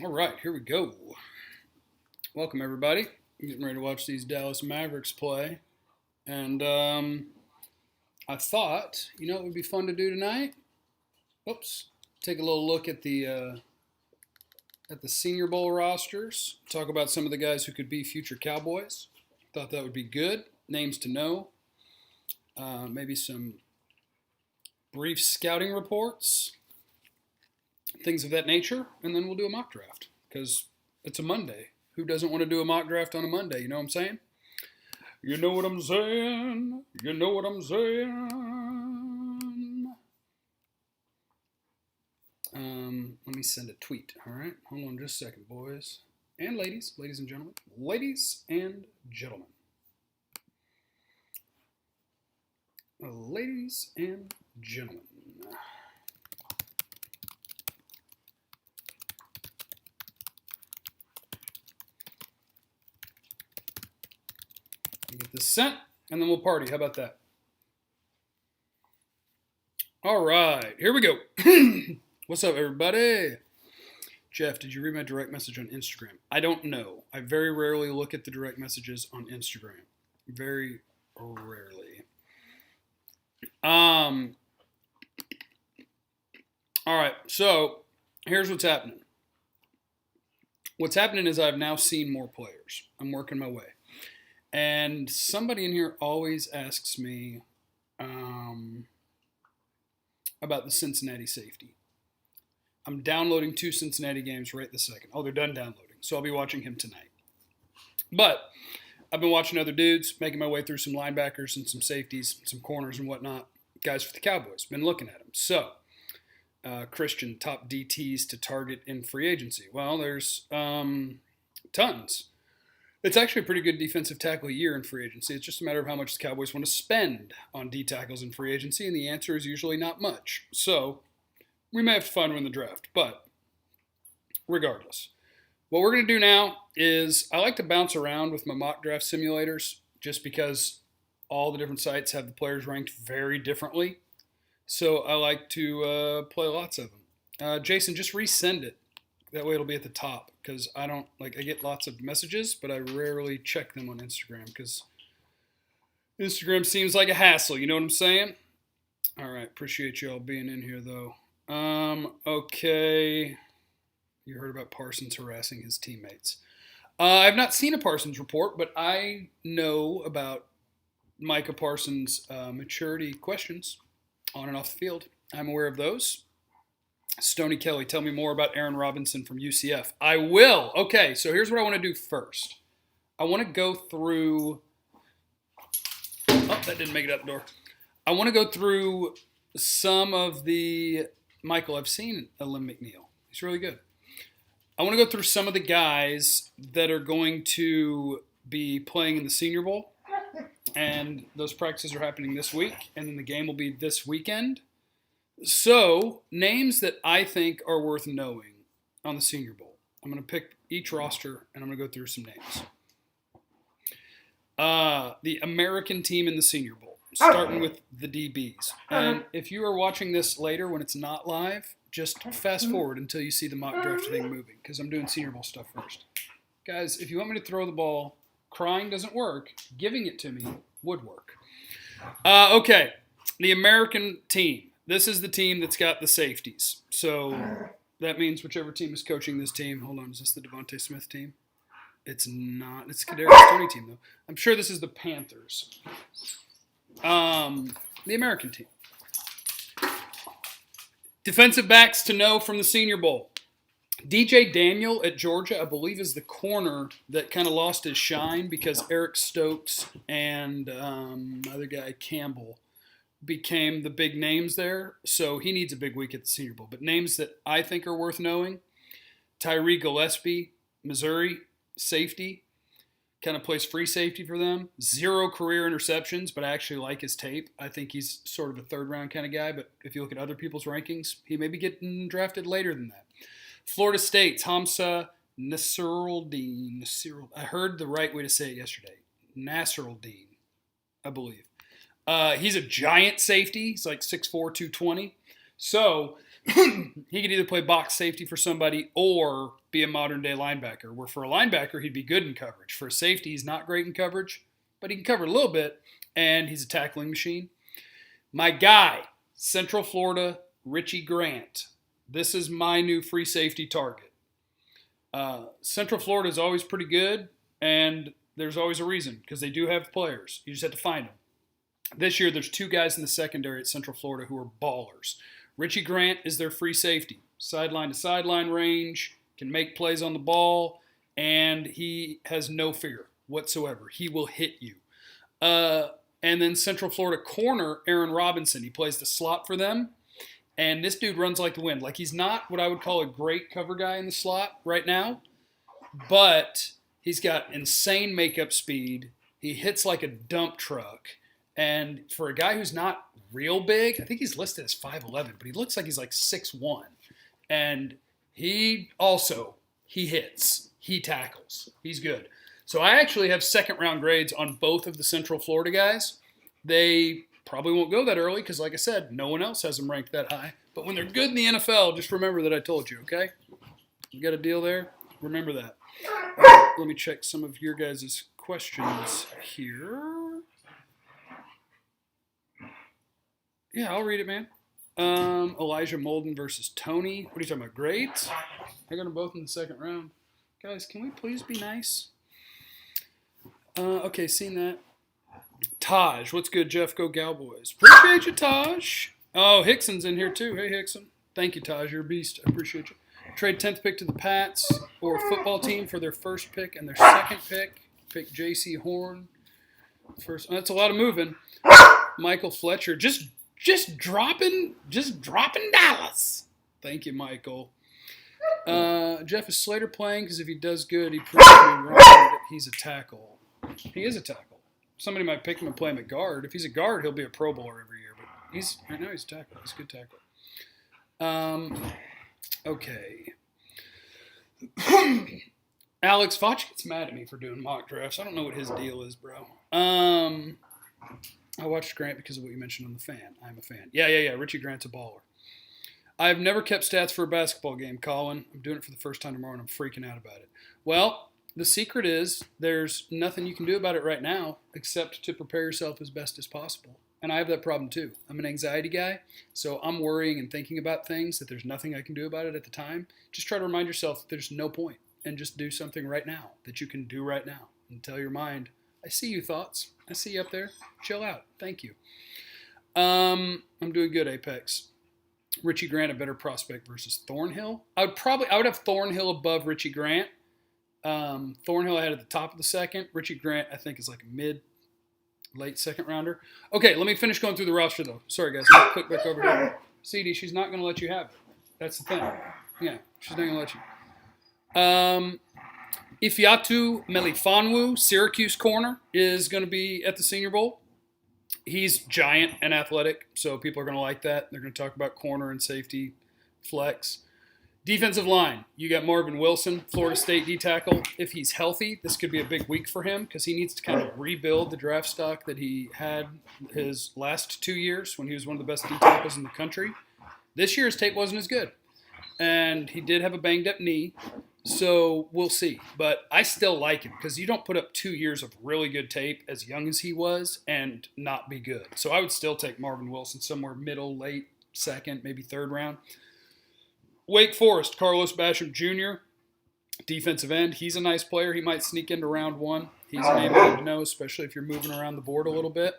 All right, here we go. Welcome, everybody. I'm getting ready to watch these Dallas Mavericks play. And I thought, it would be fun to do tonight? Oops. Take a little look at the Senior Bowl rosters. Talk about some of the guys who could be future Cowboys. Thought that would be good. Names to know. Maybe some brief scouting reports. Things of that nature. And then we'll do a mock draft. Because it's a Monday. Who doesn't want to do a mock draft on a Monday? You know what I'm saying? You know what I'm saying? You know what I'm saying? Let me send a tweet, all right? Hold on just a second, boys. And ladies and gentlemen. Ladies and gentlemen. Ladies and gentlemen. Get this sent, and then we'll party. How about that? All right, here we go. What's up, everybody? Jeff, did you read my direct message on Instagram? I don't know. I very rarely look at the direct messages on Instagram. Very rarely. All right, so here's what's happening. What's happening is I've now seen more players. I'm working my way. And somebody in here always asks me about the Cincinnati safety. I'm downloading 2 Cincinnati games right this second. Oh, they're done downloading, so I'll be watching him tonight. But I've been watching other dudes, making my way through some linebackers and some safeties, some corners and whatnot. Guys for the Cowboys, been looking at them. So, Christian, top DTs to target in free agency. Well, there's tons. It's actually a pretty good defensive tackle year in free agency. It's just a matter of how much the Cowboys want to spend on D tackles in free agency, and the answer is usually not much. So, we may have to find one in the draft. But, regardless, what we're going to do now is I like to bounce around with my mock draft simulators just because all the different sites have the players ranked very differently. So, I like to play lots of them. Jason, just resend it. That way it'll be at the top because I get lots of messages, but I rarely check them on Instagram because Instagram seems like a hassle. You know what I'm saying? All right. Appreciate y'all being in here, though. Okay. You heard about Parsons harassing his teammates. I've not seen a Parsons report, but I know about Micah Parsons' maturity questions on and off the field. I'm aware of those. Stoney Kelly, tell me more about Aaron Robinson from UCF. I will. Okay, so here's what I want to do first. I want to go through... Oh, that didn't make it out the door. I want to go through some of the... Michael, I've seen Lim McNeil. He's really good. I want to go through some of the guys that are going to be playing in the Senior Bowl. And those practices are happening this week. And then the game will be this weekend. So, names that I think are worth knowing on the Senior Bowl. I'm going to pick each roster, and I'm going to go through some names. The American team in the Senior Bowl, starting with the DBs. And if you are watching this later when it's not live, just fast forward until you see the mock draft thing moving, because I'm doing Senior Bowl stuff first. Guys, if you want me to throw the ball, crying doesn't work. Giving it to me would work. Okay, the American team. This is the team that's got the safeties. So that means whichever team is coaching this team. Hold on, is this the Devontae Smith team? It's not. It's Kadarius Toney team, though. I'm sure this is the Panthers. The American team. Defensive backs to know from the Senior Bowl. DJ Daniel at Georgia, I believe, is the corner that kind of lost his shine because Eric Stokes and other guy, Campbell, became the big names there, so he needs a big week at the Senior Bowl. But names that I think are worth knowing, Tyree Gillespie, Missouri, safety, kind of plays free safety for them. 0 career interceptions, but I actually like his tape. I think he's sort of a third-round kind of guy, but if you look at other people's rankings, he may be getting drafted later than that. Florida State's Hamza Nasruddin. I heard the right way to say it yesterday. Nasruddin, I believe. He's a giant safety. He's like 6'4", 220. So He could either play box safety for somebody or be a modern-day linebacker, where for a linebacker, he'd be good in coverage. For a safety, he's not great in coverage, but he can cover a little bit, and he's a tackling machine. My guy, Central Florida, Richie Grant. This is my new free safety target. Central Florida is always pretty good, and there's always a reason, because they do have players. You just have to find them. This year, there's 2 guys in the secondary at Central Florida who are ballers. Richie Grant is their free safety. Sideline to sideline range, can make plays on the ball, and he has no fear whatsoever. He will hit you. And then Central Florida corner, Aaron Robinson. He plays the slot for them. And this dude runs like the wind. Like, he's not what I would call a great cover guy in the slot right now, but he's got insane makeup speed. He hits like a dump truck. And for a guy who's not real big, I think he's listed as 5'11", but he looks like he's like 6'1". And he hits. He tackles. He's good. So I actually have second-round grades on both of the Central Florida guys. They probably won't go that early because, like I said, no one else has them ranked that high. But when they're good in the NFL, just remember that I told you, okay? You got a deal there? Remember that. All right, let me check some of your guys' questions here. Yeah, I'll read it, man. Elijah Molden versus Tony. What are you talking about, grades? I got them both in the second round. Guys, can we please be nice? Okay, seen that. Taj, what's good, Jeff? Go Cowboys. Appreciate you, Taj. Oh, Hickson's in here, too. Hey, Hickson. Thank you, Taj. You're a beast. I appreciate you. Trade 10th pick to the Pats or football team for their first pick and their second pick. Pick J.C. Horn. First. That's a lot of moving. Michael Fletcher. Just dropping dollars. Thank you, Michael. Jeff, is Slater playing? Because if he does good, he proves me wrong that he's a tackle. He is a tackle. Somebody might pick him and play him at guard. If he's a guard, he'll be a Pro Bowler every year. But right now he's a tackle. He's a good tackle. Okay. Alex Foch gets mad at me for doing mock drafts. I don't know what his deal is, bro. I watched Grant because of what you mentioned on the fan. I'm a fan. Yeah. Richie Grant's a baller. I've never kept stats for a basketball game, Colin. I'm doing it for the first time tomorrow, and I'm freaking out about it. Well, the secret is there's nothing you can do about it right now except to prepare yourself as best as possible. And I have that problem too. I'm an anxiety guy, so I'm worrying and thinking about things that there's nothing I can do about it at the time. Just try to remind yourself that there's no point, and just do something right now that you can do right now. And tell your mind, I see you, thoughts. I see you up there. Chill out. Thank you. I'm doing good, Apex. Richie Grant a better prospect versus Thornhill? I would have Thornhill above Richie Grant. Thornhill I had at the top of the second. Richie Grant I think is like a late second rounder. Okay, let me finish going through the roster though. Sorry guys, I'm going to click back over here. CD, she's not going to let you have it. That's the thing. Yeah, she's not going to let you. Ifeatu Melifonwu, Syracuse corner, is going to be at the Senior Bowl. He's giant and athletic, so people are going to like that. They're going to talk about corner and safety, flex. Defensive line, you got Marvin Wilson, Florida State D-tackle. If he's healthy, this could be a big week for him because he needs to kind of rebuild the draft stock that he had his last 2 years when he was one of the best D-tackles in the country. This year's tape wasn't as good, and he did have a banged-up knee, so we'll see. But I still like him because you don't put up 2 years of really good tape as young as he was and not be good. So I would still take Marvin Wilson somewhere middle, late, second, maybe third round. Wake Forest, Carlos Basham Jr., defensive end. He's a nice player. He might sneak into round one. He's a name you need to know, especially if you're moving around the board a little bit.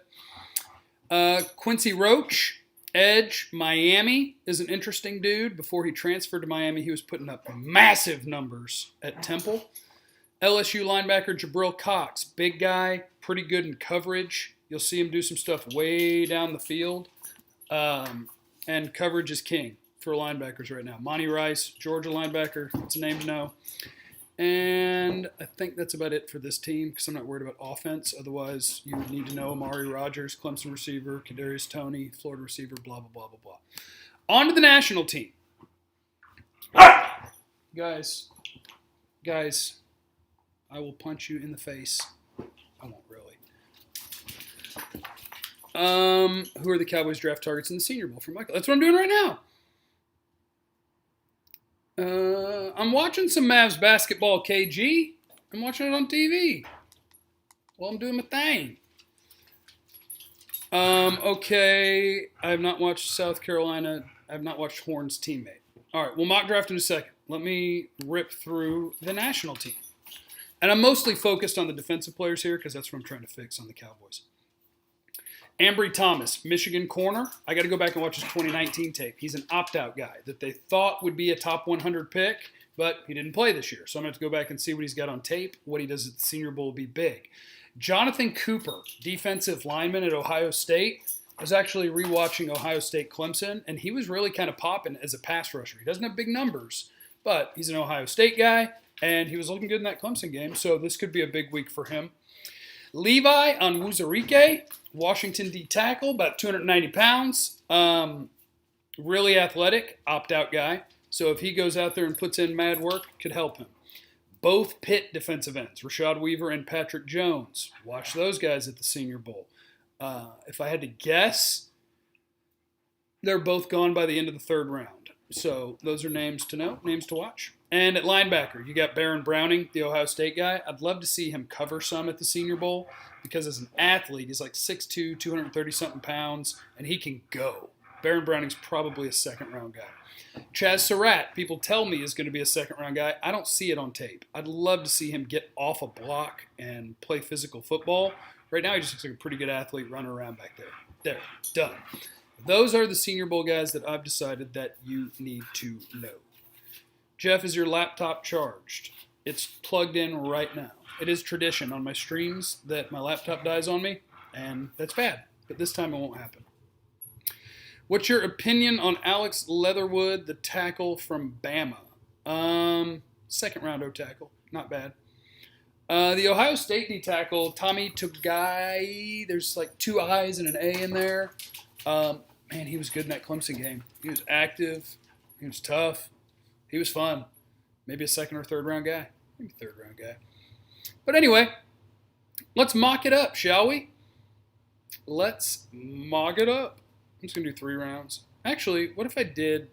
Quincy Roach, edge, Miami, is an interesting dude. Before he transferred to Miami, he was putting up massive numbers at Temple. LSU linebacker Jabril Cox, big guy, pretty good in coverage. You'll see him do some stuff way down the field. And coverage is king for linebackers right now. Monty Rice, Georgia linebacker, it's a name to know. And I think that's about it for this team because I'm not worried about offense. Otherwise, you would need to know Amari Rogers, Clemson receiver, Kadarius Toney, Florida receiver, blah, blah, blah, blah, blah. On to the national team. Guys, I will punch you in the face. I won't really. Who are the Cowboys draft targets in the Senior Bowl for Michael? That's what I'm doing right now. I'm watching some Mavs basketball, KG. I'm watching it on TV while I'm doing my thing. Okay. I have not watched South Carolina. I have not watched Horn's teammate. All right, we'll mock draft in a second. Let me rip through the national team. And I'm mostly focused on the defensive players here because that's what I'm trying to fix on the Cowboys. Ambry Thomas, Michigan corner. I got to go back and watch his 2019 tape. He's an opt-out guy that they thought would be a top 100 pick, but he didn't play this year. So I'm going to have to go back and see what he's got on tape. What he does at the Senior Bowl will be big. Jonathan Cooper, defensive lineman at Ohio State. I was actually rewatching Ohio State Clemson, and he was really kind of popping as a pass rusher. He doesn't have big numbers, but he's an Ohio State guy, and he was looking good in that Clemson game, so this could be a big week for him. Levi Onwuzurike, Washington D tackle, about 290 pounds. Really athletic, opt-out guy. So if he goes out there and puts in mad work, could help him. Both Pitt defensive ends, Rashad Weaver and Patrick Jones. Watch those guys at the Senior Bowl. If I had to guess, they're both gone by the end of the third round. So those are names to know, names to watch. And at linebacker, you got Baron Browning, the Ohio State guy. I'd love to see him cover some at the Senior Bowl because as an athlete, he's like 6'2", 230-something pounds, and he can go. Baron Browning's probably a second-round guy. Chaz Surratt, people tell me, is going to be a second-round guy. I don't see it on tape. I'd love to see him get off a block and play physical football. Right now, he just looks like a pretty good athlete running around back there. There, done. Those are the Senior Bowl guys that I've decided that you need to know. Jeff, is your laptop charged? It's plugged in right now. It is tradition on my streams that my laptop dies on me, and that's bad. But this time it won't happen. What's your opinion on Alex Leatherwood, the tackle from Bama? Second round O tackle. Not bad. The Ohio State D tackle, Tommy Togai, there's like two I's and an A in there. Man, he was good in that Clemson game. He was active. He was tough. He was fun. Maybe a second or third round guy. Maybe third round guy. But anyway, let's mock it up, shall we? Let's mock it up. I'm just going to do 3 rounds. Actually, what if I did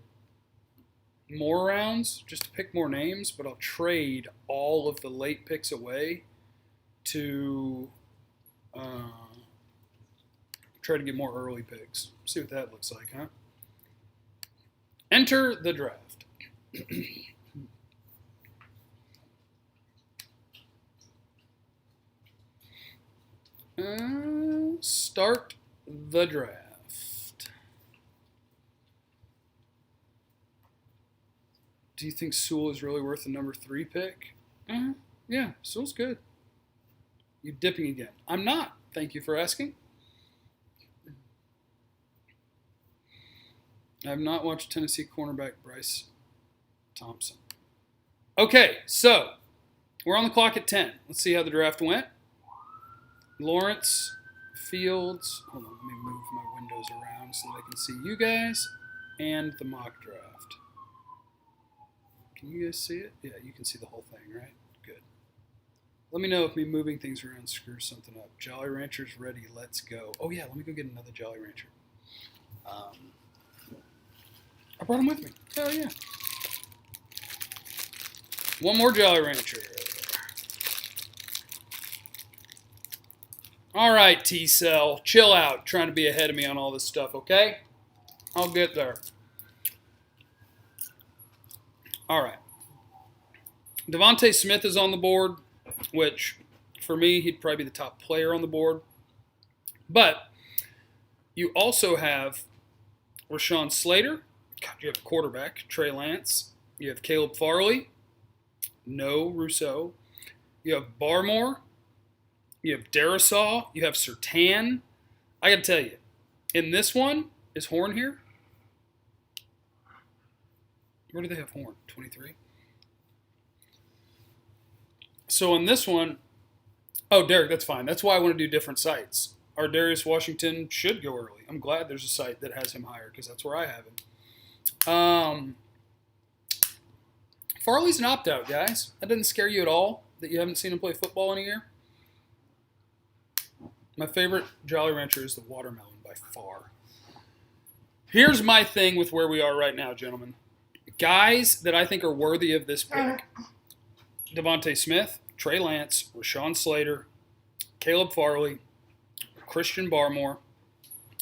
more rounds just to pick more names, but I'll trade all of the late picks away to try to get more early picks. See what that looks like, huh? Enter the draft. Start the draft. Do you think Sewell is really worth the number 3 pick? Yeah, Sewell's good. You dipping again? I'm not. Thank you for asking. I have not watched Tennessee cornerback Bryce Thompson. Okay, so we're on the clock at 10. Let's see how the draft went. Lawrence, Fields. Hold on, let me move my windows around so that I can see you guys and the mock draft. Can you guys see it? Yeah, you can see the whole thing, right? Good. Let me know if me moving things around screws something up. Jolly Rancher's ready. Let's go. Oh, yeah, let me go get another Jolly Rancher. I brought him with me. Hell yeah. One more Jolly Rancher. All right, T-Cell. Chill out. Trying to be ahead of me on all this stuff, okay? I'll get there. All right. Devontae Smith is on the board, which for me, he'd probably be the top player on the board. But you also have Rashawn Slater. God, you have a quarterback, Trey Lance. You have Caleb Farley. No Rousseau. You have Barmore. You have Darisaw. You have Surtain. I got to tell you, in this one, is Horn here? Where do they have Horn? 23? So in this one, oh, Derek, that's fine. That's why I want to do different sites. Our Darius Washington should go early. I'm glad there's a site that has him higher because that's where I have him. Farley's an opt-out, guys. That doesn't scare you at all that you haven't seen him play football in a year? My favorite Jolly Rancher is the watermelon by far. Here's my thing with where we are right now, gentlemen. Guys that I think are worthy of this pick: Devontae Smith, Trey Lance, Rashawn Slater, Caleb Farley, Christian Barmore.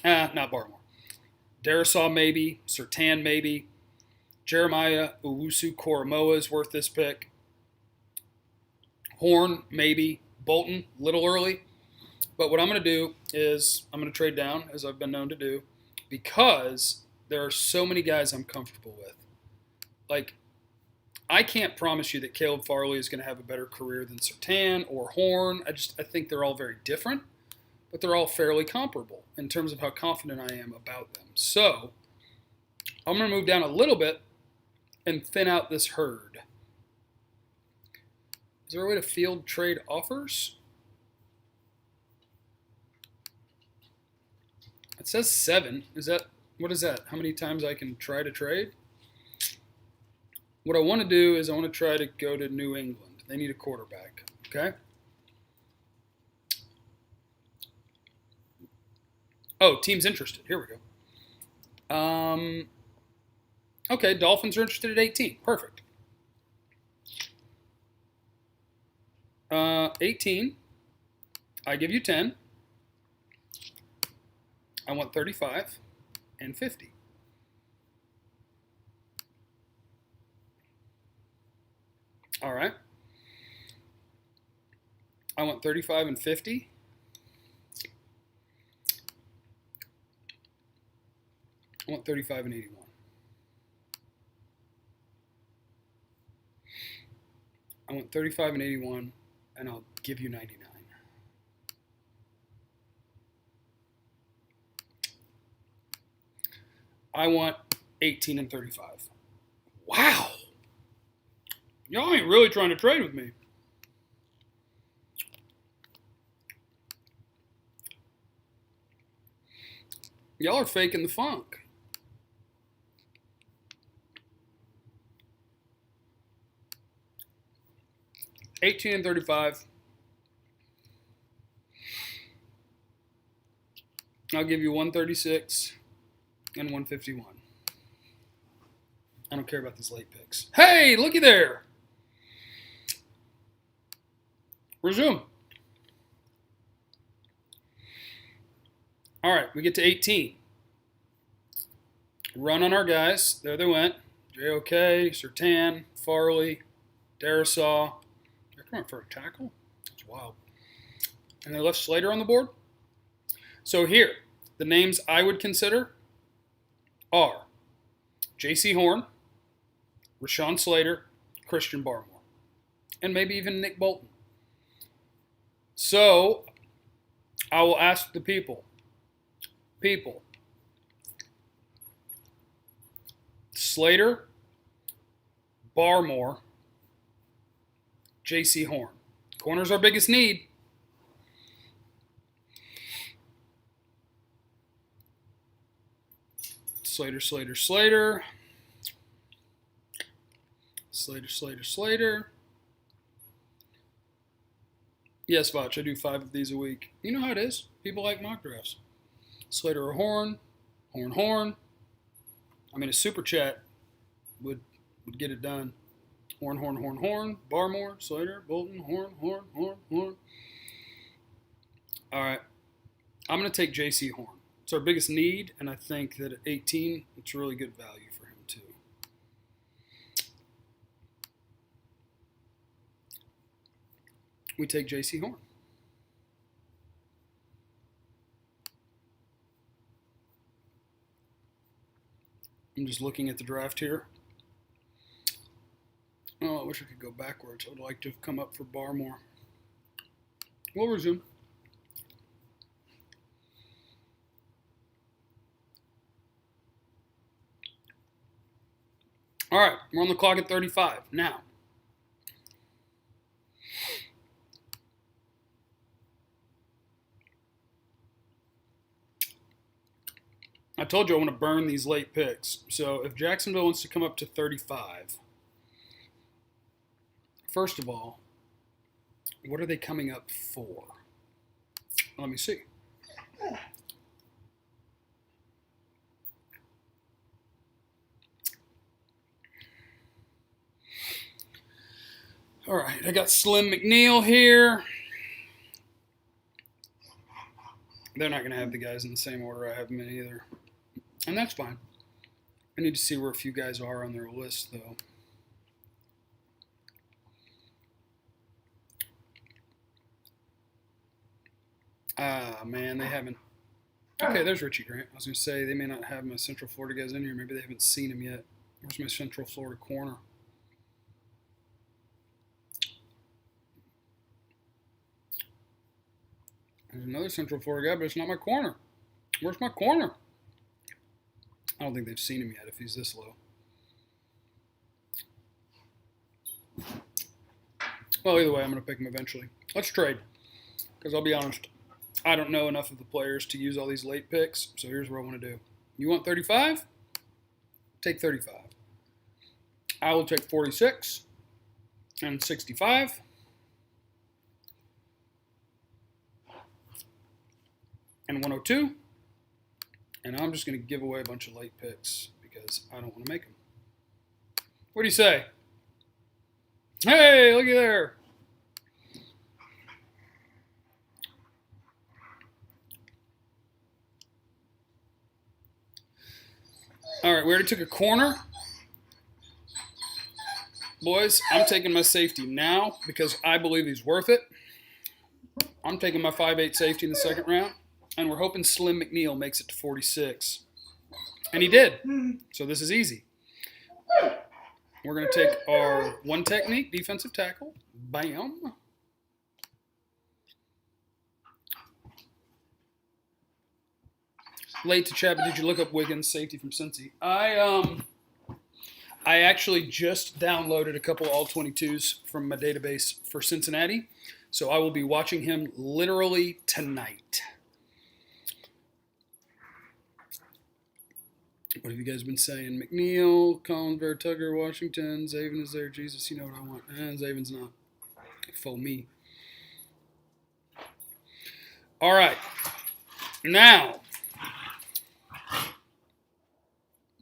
Not Barmore. Darisaw maybe. Surtain maybe. Jeremiah Owusu-Koramoah is worth this pick. Horn maybe. Bolton, little early. But what I'm going to do is I'm going to trade down, as I've been known to do, because there are so many guys I'm comfortable with. Like, I can't promise you that Caleb Farley is going to have a better career than Surtain or Horn. I think they're all very different, but they're all fairly comparable in terms of how confident I am about them. So I'm going to move down a little bit and thin out this herd. Is there a way to field trade offers? It says 7. What is that? How many times I can try to trade? What I want to do is I want to try to go to New England. They need a quarterback. Okay? Oh, team's interested. Here we go. Okay, Dolphins are interested at 18. Perfect. 18. I give you 10. I want 35 and 50. All right. I want 35 and 50. I want 35 and 81. I want 35 and 81, and I'll give you 99. I want 18 and 35. Wow. Y'all ain't really trying to trade with me. Y'all are faking the funk. $18 and $35. I'll give you $136 and $151. I don't care about these late picks. Hey, looky there. Resume. All right, we get to 18. Run on our guys. There they went. JOK, Surtain, Farley, Darisaw. They're coming for a tackle? That's wild. And they left Slater on the board? So here, the names I would consider are J.C. Horn, Rashawn Slater, Christian Barmore, and maybe even Nick Bolton. So I will ask the people, Slater, Barmore, J.C. Horn. Corner's our biggest need. Slater. Yes, Vach, I do 5 of these a week. You know how it is. People like mock drafts. Slater or Horn. Horn. I mean, a super chat would get it done. Horn. Barmore, Slater, Bolton, Horn. All right. I'm going to take J.C. Horn. It's our biggest need, and I think that at 18, it's really good value for him, too. We take J.C. Horn. I'm just looking at the draft here. Oh, I wish I could go backwards. I would like to have come up for Barmore. We'll resume. All right, we're on the clock at 35. Now, I told you I want to burn these late picks. So if Jacksonville wants to come up to 35, first of all, what are they coming up for? Let me see. All right, I got Slim McNeil here. They're not going to have the guys in the same order I have them in either. And that's fine. I need to see where a few guys are on their list, though. Ah, man, they haven't. Okay, there's Richie Grant. I was going to say they may not have my Central Florida guys in here. Maybe they haven't seen him yet. Where's my Central Florida corner? There's another Central Florida guy, but it's not my corner. Where's my corner? I don't think they've seen him yet if he's this low. Well, either way, I'm going to pick him eventually. Let's trade. Because I'll be honest, I don't know enough of the players to use all these late picks. So here's what I want to do. You want 35? Take 35. I will take 46 and 65. And 102. And I'm just going to give away a bunch of late picks because I don't want to make them. What do you say? Hey, looky there. All right, we already took a corner. Boys, I'm taking my safety now because I believe he's worth it. I'm taking my 5'8 safety in the second round. And we're hoping Slim McNeil makes it to 46. And he did. So this is easy. We're going to take our one technique, defensive tackle. Bam. Late to chat, but did you look up Wiggins, safety from Cincy? I actually just downloaded a couple All-22s from my database for Cincinnati. So I will be watching him literally tonight. What have you guys been saying? McNeil, Collins, Bear, Tugger, Washington, Zaven is there. Jesus, you know what I want. And Zaven's not. Faux me. All right. Now,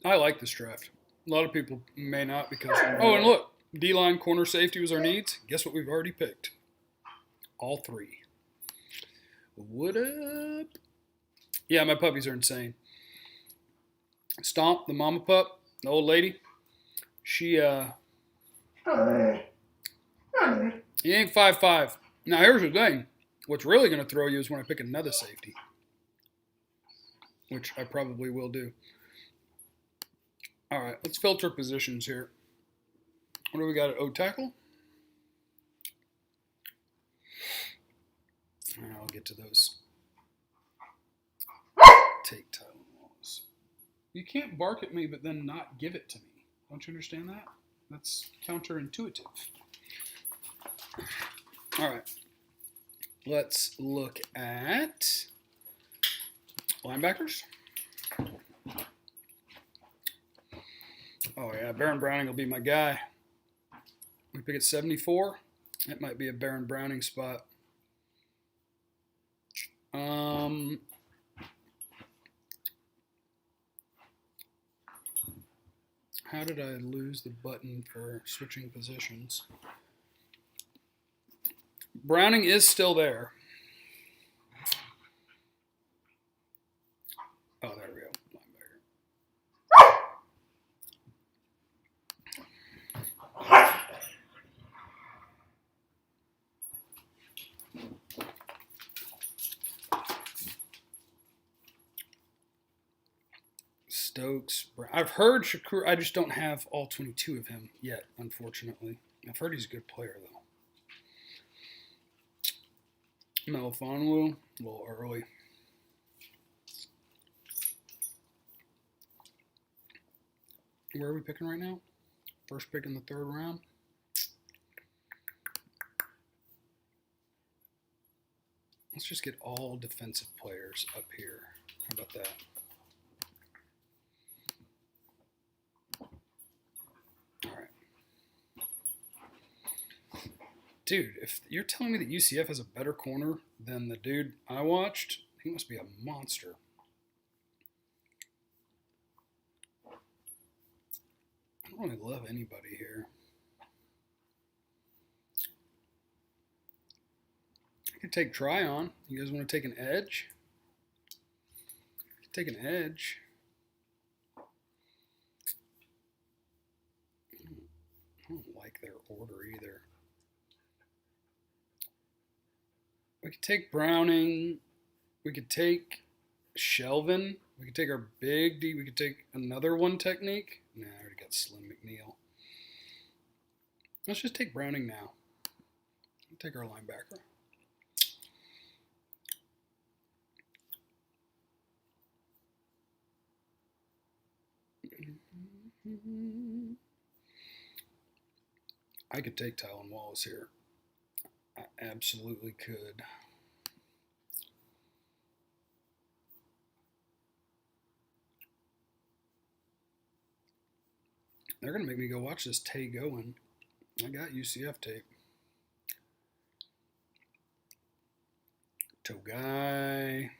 I like this draft. A lot of people may not because... Oh, and look. D-line, corner, safety was our needs. Guess what we've already picked? All three. What up? Yeah, my puppies are insane. Stomp, the mama pup, the old lady, she, he ain't 5'5". Now, here's the thing. What's really going to throw you is when I pick another safety, which I probably will do. All right, let's filter positions here. What do we got at O-tackle? All right, I'll get to those. Take title. You can't bark at me but then not give it to me. Don't you understand that? That's counterintuitive. All right. Let's look at linebackers. Oh, yeah. Baron Browning will be my guy. We pick at 74. That might be a Baron Browning spot. How did I lose the button for switching positions? Browning is still there. Oh, there we go. Stokes. I've heard Shakur. I just don't have all 22 of him yet, unfortunately. I've heard he's a good player, though. Melifonwu, a little early. Where are we picking right now? First pick in the third round. Let's just get all defensive players up here. How about that? Dude, if you're telling me that UCF has a better corner than the dude I watched, he must be a monster. I don't really love anybody here. I could take Tryon. You guys want to take an edge? Take an edge. I don't like their order either. We could take Browning. We could take Shelvin. We could take our big D. We could take another one technique. Nah, I already got Slim McNeil. Let's just take Browning now. We'll take our linebacker. I could take Tylan Wallace here. I absolutely could. They're going to make me go watch this Tay going. I got UCF tape. Togai.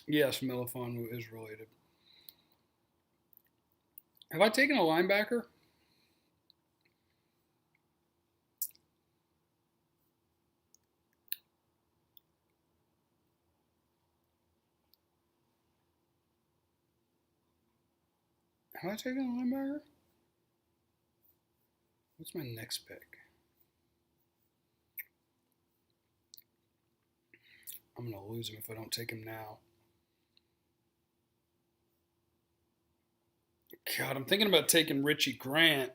Yes, Melifonwu is related. Have I taken a linebacker? Have I taken a linebacker? What's my next pick? I'm going to lose him if I don't take him now. God, I'm thinking about taking Richie Grant.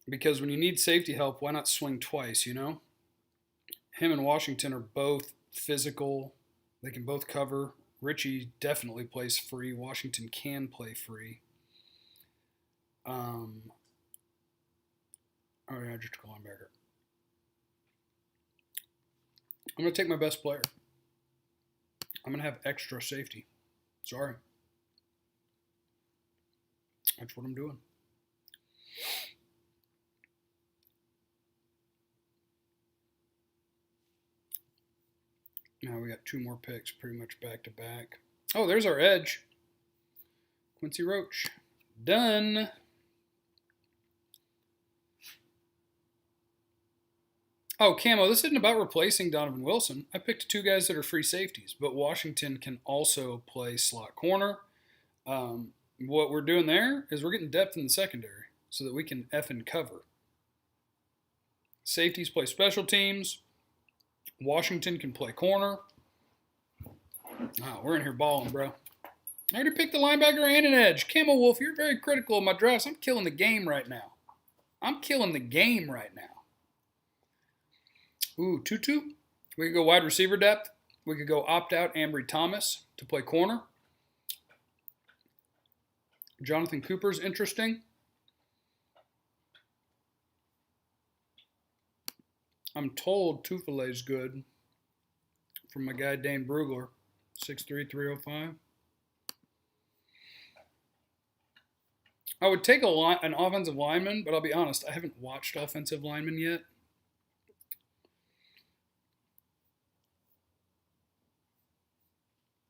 Because when you need safety help, why not swing twice, you know? Him and Washington are both physical. They can both cover. Richie definitely plays free. Washington can play free. Oh, yeah, just a linebacker. I'm going to take my best player. I'm going to have extra safety. Sorry. That's what I'm doing. Now we got two more picks pretty much back to back. Oh, there's our edge. Quincy Roach. Done. Oh, Camo, this isn't about replacing Donovan Wilson. I picked two guys that are free safeties, but Washington can also play slot corner. What we're doing there is we're getting depth in the secondary so that we can effing cover. Safeties play special teams. Washington can play corner. Oh, we're in here balling, bro. I already picked the linebacker and an edge. Camo Wolf, you're very critical of my drafts. I'm killing the game right now. Ooh, Tutu. We could go wide receiver depth. We could go opt-out Ambry Thomas to play corner. Jonathan Cooper's interesting. I'm told Tufile's good from my guy Dane Brugler, 6'3", 305. I would take an offensive lineman, but I'll be honest, I haven't watched offensive linemen yet.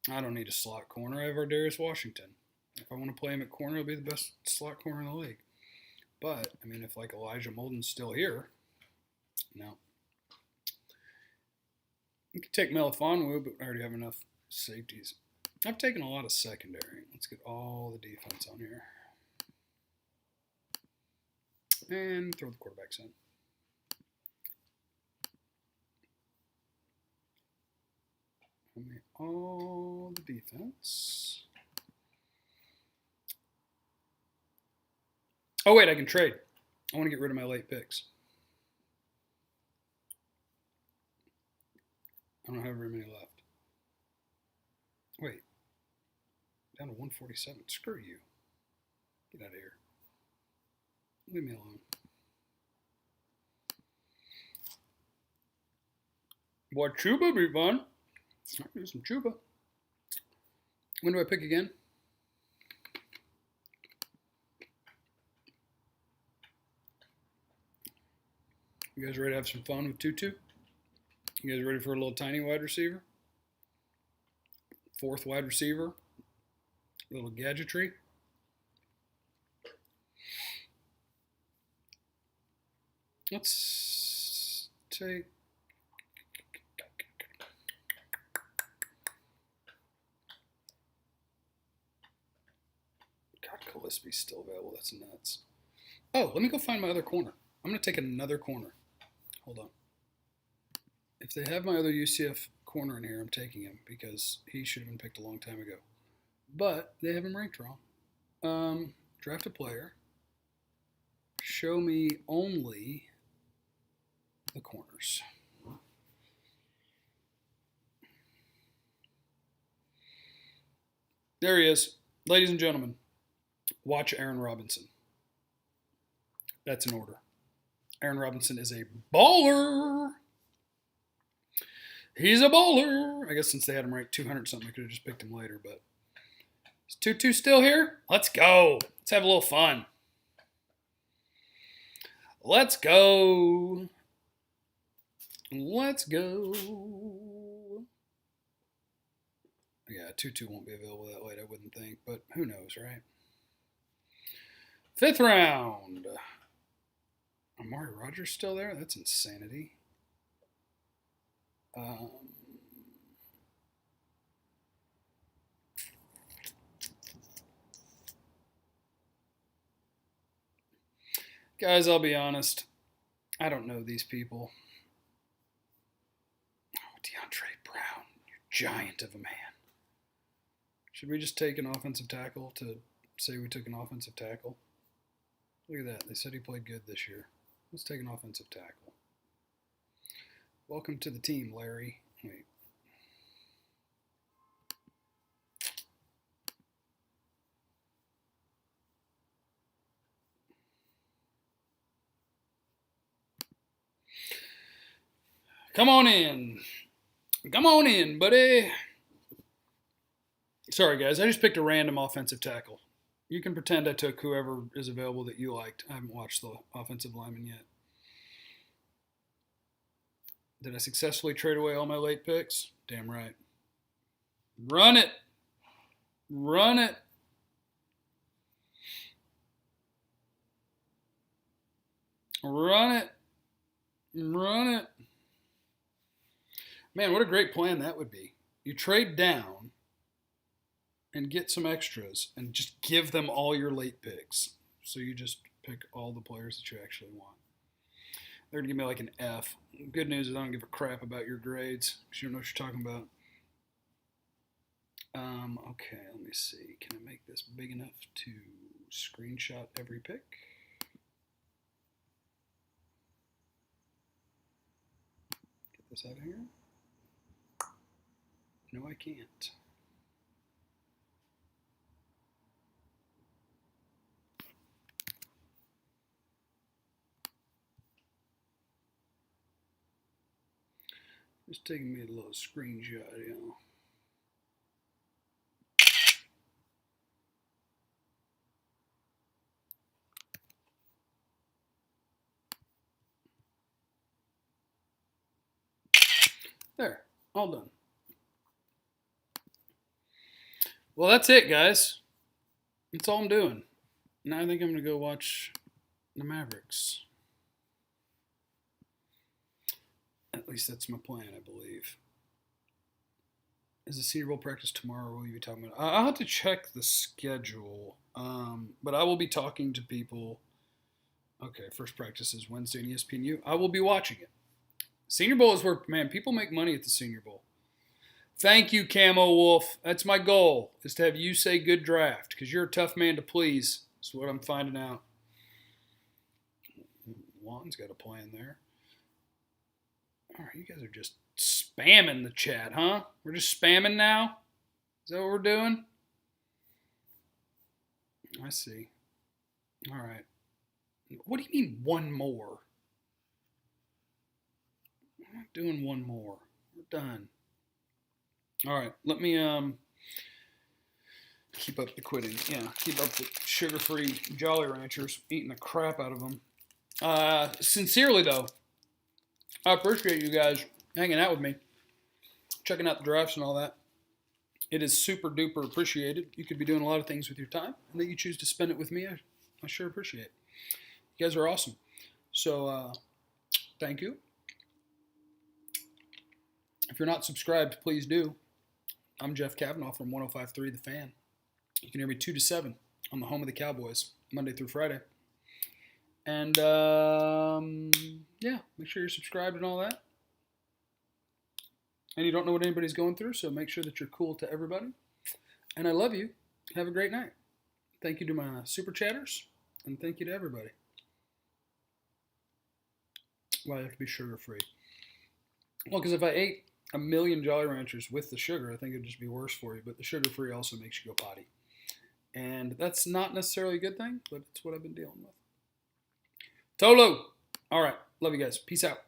I don't need a slot corner. I have Ardarius Washington. If I want to play him at corner, he'll be the best slot corner in the league. But, I mean, if like Elijah Molden's still here, no. You could take Melifonwu, but I already have enough safeties. I've taken a lot of secondary. Let's get all the defense on here. And throw the quarterbacks in. All the defense. Oh, wait, I can trade. I want to get rid of my late picks. I don't have very many left. Wait. Down to 147. Screw you. Get out of here. Leave me alone. Boy, Chuba be fun. I'll do some Chuba. When do I pick again? You guys ready to have some fun with Tutu? You guys ready for a little tiny wide receiver? Fourth wide receiver. A little gadgetry. Let's take. God, Gillespie's still available. That's nuts. Oh, let me go find my other corner. I'm going to take another corner. Hold on. If they have my other UCF corner in here, I'm taking him because he should have been picked a long time ago. But they have him ranked wrong. Draft a player. Show me only the corners. There he is. Ladies and gentlemen, watch Aaron Robinson. That's in order. Aaron Robinson is a baller. He's a baller. I guess since they had him ranked 200 something, I could have just picked him later. But is Tutu still here? Let's go. Let's have a little fun. Let's go. Let's go. Yeah, Tutu won't be available that late, I wouldn't think. But who knows, right? 5th round. Amari Rogers still there? That's insanity. Guys, I'll be honest. I don't know these people. Oh, DeAndre Brown, you giant of a man. Should we just take an offensive tackle to say we took an offensive tackle? Look at that. They said he played good this year. Let's take an offensive tackle. Welcome to the team, Larry. Wait. Come on in. Come on in, buddy. Sorry, guys. I just picked a random offensive tackle. You can pretend I took whoever is available that you liked. I haven't watched the offensive lineman yet. Did I successfully trade away all my late picks? Damn right. Run it. Run it. Run it. Run it. Man, what a great plan that would be. You trade down and get some extras and just give them all your late picks. So you just pick all the players that you actually want. They're going to give me like an F. Good news is I don't give a crap about your grades because you don't know what you're talking about. Okay, let me see. Can I make this big enough to screenshot every pick? Get this out of here. No, I can't. Just taking me a little screenshot, you know. There, all done. Well, that's it, guys. That's all I'm doing. Now I think I'm going to go watch the Mavericks. At least that's my plan, I believe. Is the Senior Bowl practice tomorrow? Or will you be talking about? I'll have to check the schedule, but I will be talking to people. Okay, first practice is Wednesday on ESPNU. I will be watching it. Senior Bowl is where, man, people make money at the Senior Bowl. Thank you, Camo Wolf. That's my goal, is to have you say good draft, because you're a tough man to please. That's what I'm finding out. Juan's got a plan there. All right, you guys are just spamming the chat, huh? We're just spamming now? Is that what we're doing? I see. All right. What do you mean one more? We're not doing one more. We're done. All right, let me keep up the quitting. Yeah, keep up the sugar-free Jolly Ranchers, eating the crap out of them. Sincerely, though, I appreciate you guys hanging out with me, checking out the drafts and all that. It is super duper appreciated. You could be doing a lot of things with your time, and that you choose to spend it with me, I sure appreciate it. You guys are awesome. So Thank you. If you're not subscribed, please do. I'm Jeff Cavanaugh from 105.3 The Fan. You can hear me 2 to 7 on the home of the Cowboys, Monday through Friday. And, yeah, make sure you're subscribed and all that. And you don't know what anybody's going through, so make sure that you're cool to everybody. And I love you. Have a great night. Thank you to my super chatters, and thank you to everybody. Well, I have to be sugar-free. Well, because if I ate a million Jolly Ranchers with the sugar, I think it would just be worse for you. But the sugar-free also makes you go potty. And that's not necessarily a good thing, but it's what I've been dealing with. Tolo! All right. Love you guys. Peace out.